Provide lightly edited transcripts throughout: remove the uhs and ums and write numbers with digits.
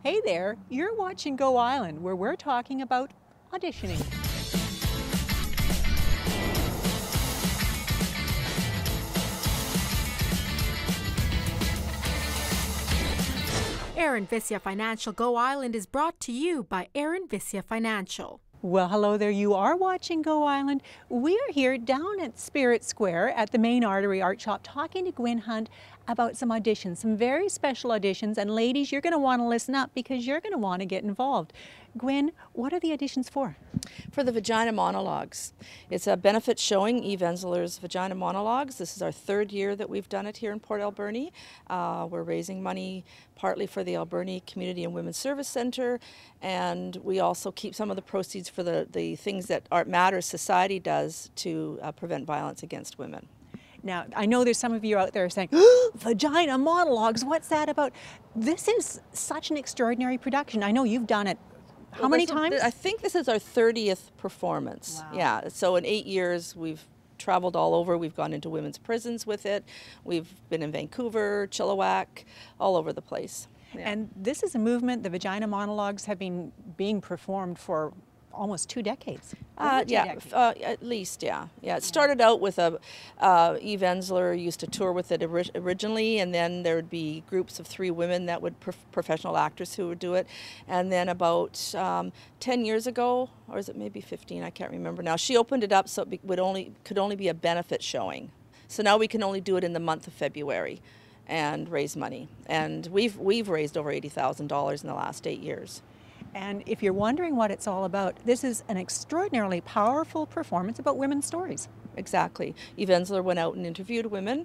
Hey there, you're watching Go Island, where we're talking about auditioning. Aaron Visya Financial Go Island is brought to you by Aaron Visya Financial. Well, hello there. You are watching Go Island. We are here down at Spirit Square at the Main Artery Art Shop talking to Gwyn Hunt about some auditions, some very special auditions. And ladies, you're going to want to listen up because you're going to want to get involved. Gwyn, what are the auditions for? For the Vagina Monologues. It's a benefit showing Eve Ensler's Vagina Monologues. This is our third year that we've done it here in Port Alberni. We're raising money partly for the Alberni Community and Women's Service Center, and we also keep some of the proceeds for the things that Art Matters Society does to prevent violence against women. Now, I know there's some of you out there saying, Vagina Monologues, what's that about? This is such an extraordinary production. I know you've done it. How many times? I think this is our 30th performance. Wow. Yeah, so in 8 years we've traveled all over. We've gone into women's prisons with it. We've been in Vancouver, Chilliwack, all over the place. Yeah. And this is a movement. The Vagina Monologues have been being performed for almost 2 decades. At least, yeah. It started out with Eve Ensler used to tour with it originally, and then there would be groups of 3 women that would, professional actors who would do it. And then about 10 years ago, or is it maybe 15, I can't remember now, she opened it up so it could only be a benefit showing. So now we can only do it in the month of February and raise money. And we've raised over $80,000 in the last 8 years. And if you're wondering what it's all about, this is an extraordinarily powerful performance about women's stories. Exactly. Eve Ensler went out and interviewed women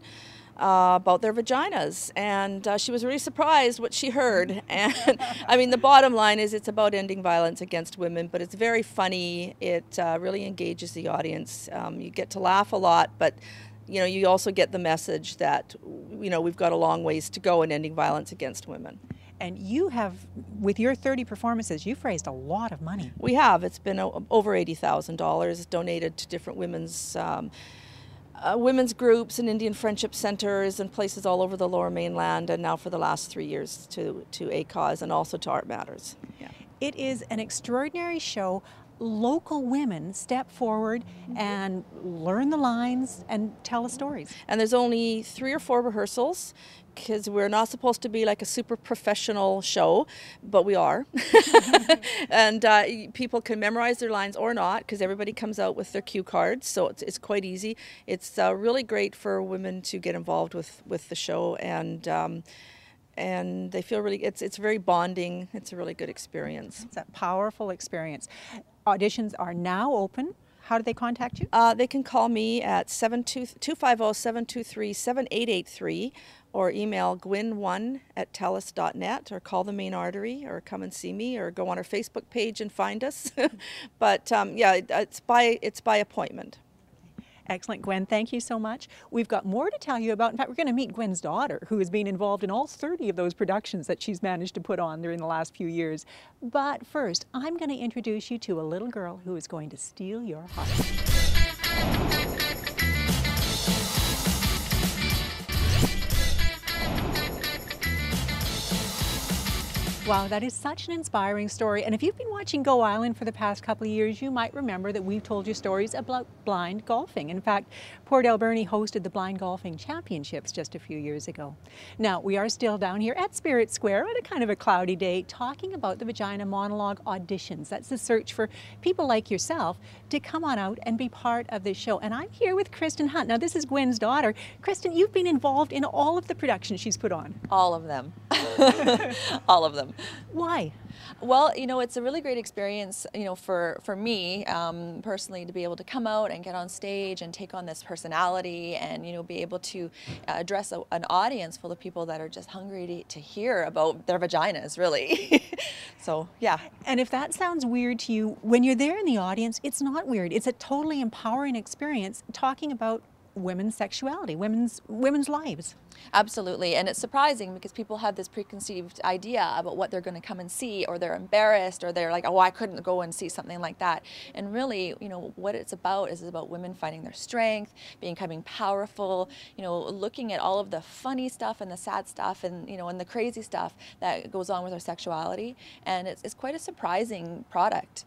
about their vaginas, and she was really surprised what she heard. And I mean, the bottom line is it's about ending violence against women, but it's very funny. It really engages the audience. You get to laugh a lot, but you also get the message that we've got a long ways to go in ending violence against women. And you have, with your 30 performances, you've raised a lot of money. We have. It's been over $80,000 donated to different women's groups and Indian friendship centers and places all over the Lower Mainland, and now for the last 3 years to ACAUSE and also to Art Matters. Yeah. It is an extraordinary show. Local women step forward and learn the lines and tell the stories. And there's only 3 or 4 rehearsals, because we're not supposed to be like a super professional show, but we are. And people can memorize their lines or not, because everybody comes out with their cue cards, so it's quite easy. It's really great for women to get involved with the show, and they feel really, it's very bonding. It's a really good experience. It's a powerful experience. Auditions are now open. How do they contact you? They can call me at 250-723-7883 or email gwyn1@telus.net or call the Main Artery or come and see me or go on our Facebook page and find us. But yeah, it's by appointment. Excellent, Gwyn. Thank you so much. We've got more to tell you about. In fact, we're going to meet Gwyn's daughter, who has been involved in all 30 of those productions that she's managed to put on during the last few years. But first, I'm going to introduce you to a little girl who is going to steal your heart. Wow, that is such an inspiring story. And if you've been watching Go Island for the past couple of years, you might remember that we've told you stories about blind golfing. In fact, Port Alberni hosted the Blind Golfing Championships just a few years ago. Now, we are still down here at Spirit Square on a kind of a cloudy day talking about the Vagina Monologue auditions. That's the search for people like yourself to come on out and be part of this show. And I'm here with Kristen Hunt. Now, this is Gwyn's daughter. Kristen, you've been involved in all of the productions she's put on. All of them. All of them. Why? Well, it's a really great experience, for me personally, to be able to come out and get on stage and take on this personality and, be able to address an audience full of people that are just hungry to hear about their vaginas, really. So, yeah. And if that sounds weird to you, when you're there in the audience, it's not weird. It's a totally empowering experience talking about women's sexuality, women's lives. Absolutely, and it's surprising because people have this preconceived idea about what they're going to come and see, or they're embarrassed, or they're like, oh, I couldn't go and see something like that. And really, you know, what it's about is about women finding their strength, becoming powerful, you know, looking at all of the funny stuff and the sad stuff and, you know, and the crazy stuff that goes on with our sexuality. And it's quite a surprising product.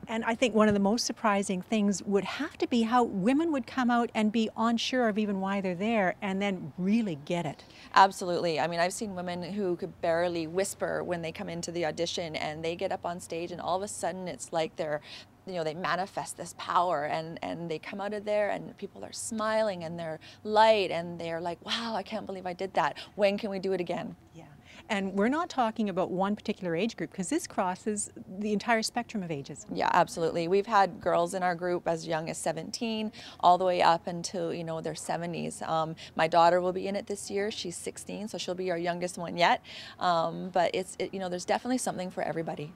And I think one of the most surprising things would have to be how women would come out and be unsure of even why they're there and then really get it. Absolutely. I mean, I've seen women who could barely whisper when they come into the audition, and they get up on stage and all of a sudden it's like they're, you know, they manifest this power, and they come out of there and people are smiling and they're light and they're like, wow, I can't believe I did that. When can we do it again? Yeah. And we're not talking about one particular age group, because this crosses the entire spectrum of ages. Yeah, absolutely. We've had girls in our group as young as 17 all the way up until, you know, their 70s. My daughter will be in it this year. She's 16, so she'll be our youngest one yet. But you know, there's definitely something for everybody.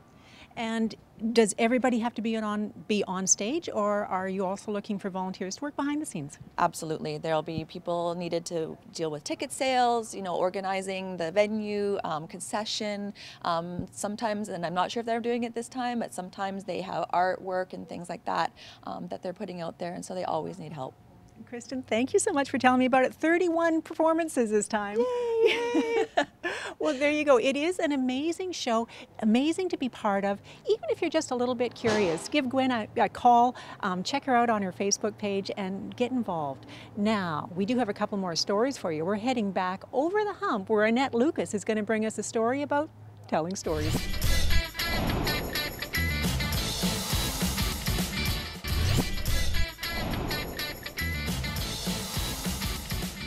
And does everybody have to be on stage, or are you also looking for volunteers to work behind the scenes? Absolutely. There'll be people needed to deal with ticket sales, you know, organizing the venue, concession. Sometimes, and I'm not sure if they're doing it this time, but sometimes they have artwork and things like that that they're putting out there, and so they always need help. Kristen, thank you so much for telling me about it. 31 performances this time. Yay! Well, there you go. It is an amazing show, amazing to be part of. Even if you're just a little bit curious, give Gwen a call, check her out on her Facebook page, and get involved. Now, we do have a couple more stories for you. We're heading back over the hump where Annette Lucas is going to bring us a story about telling stories.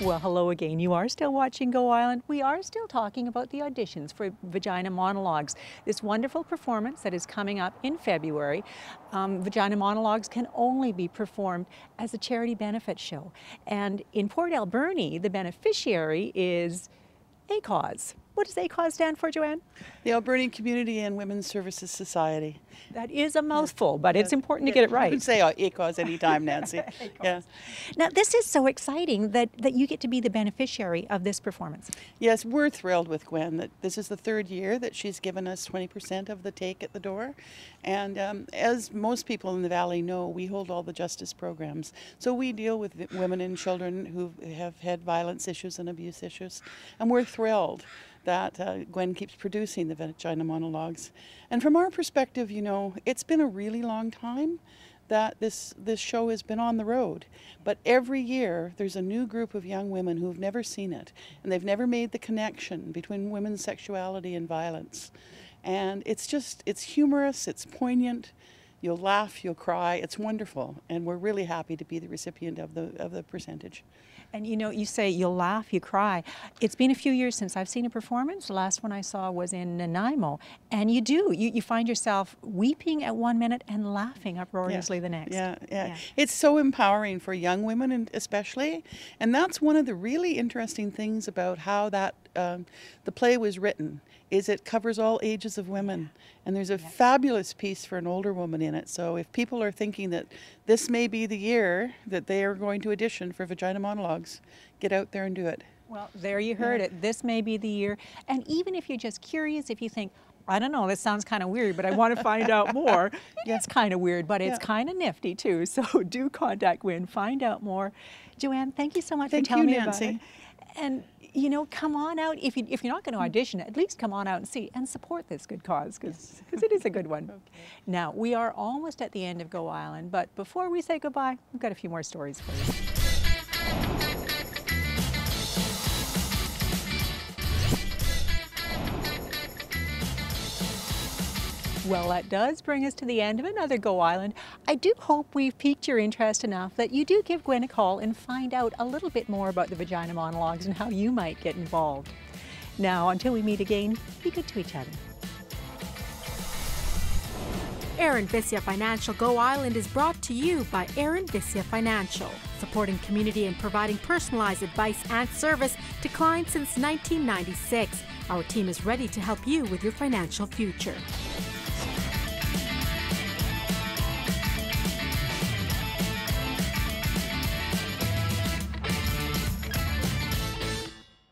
Well, hello again. You are still watching Go Island. We are still talking about the auditions for Vagina Monologues, this wonderful performance that is coming up in February. Vagina Monologues can only be performed as a charity benefit show. And in Port Alberni, the beneficiary is ACAUSE. What does ACAUSE stand for, Joanne? The Alberni Community and Women's Services Society. That is a mouthful, but it's important to get it right. You can say ACAUSE anytime, Nancy. Yeah. Now, this is so exciting that you get to be the beneficiary of this performance. Yes, we're thrilled with Gwen that this is the third year that she's given us 20% of the take at the door. And as most people in the Valley know, we hold all the justice programs. So we deal with women and children who have had violence issues and abuse issues. And we're thrilled that Gwen keeps producing the Vagina Monologues. And from our perspective, you know, it's been a really long time that this show has been on the road. But every year there's a new group of young women who've never seen it, and they've never made the connection between women's sexuality and violence. And it's humorous, it's poignant, you'll laugh, you'll cry, it's wonderful, and we're really happy to be the recipient of the percentage. And you know, you say you'll laugh, you cry. It's been a few years since I've seen a performance. The last one I saw was in Nanaimo. And you find yourself weeping at one minute and laughing uproariously the next. Yeah. It's so empowering for young women, and especially. And that's one of the really interesting things about how that the play was written, is it covers all ages of women. And there's a fabulous piece for an older woman in it. So if people are thinking that this may be the year that they are going to audition for Vagina Monologues, get out there and do it. Well, there you heard it. This may be the year. And even if you're just curious, if you think, I don't know, this sounds kind of weird, but I want to find out more. It's kind of weird, but it's kind of nifty too. So do contact Gwen, find out more. Joanne, thank you so much for telling me about it. And you know, come on out. If you're not going to audition, at least come on out and see and support this good cause, because it is a good one. Okay. Now, we are almost at the end of Go Island, but before we say goodbye, we've got a few more stories for you. Well, that does bring us to the end of another Go Island. I do hope we've piqued your interest enough that you do give Gwen a call and find out a little bit more about the Vagina Monologues and how you might get involved. Now, until we meet again, be good to each other. Aaron Vissia Financial Go Island is brought to you by Aaron Vissia Financial, supporting community and providing personalized advice and service to clients since 1996. Our team is ready to help you with your financial future.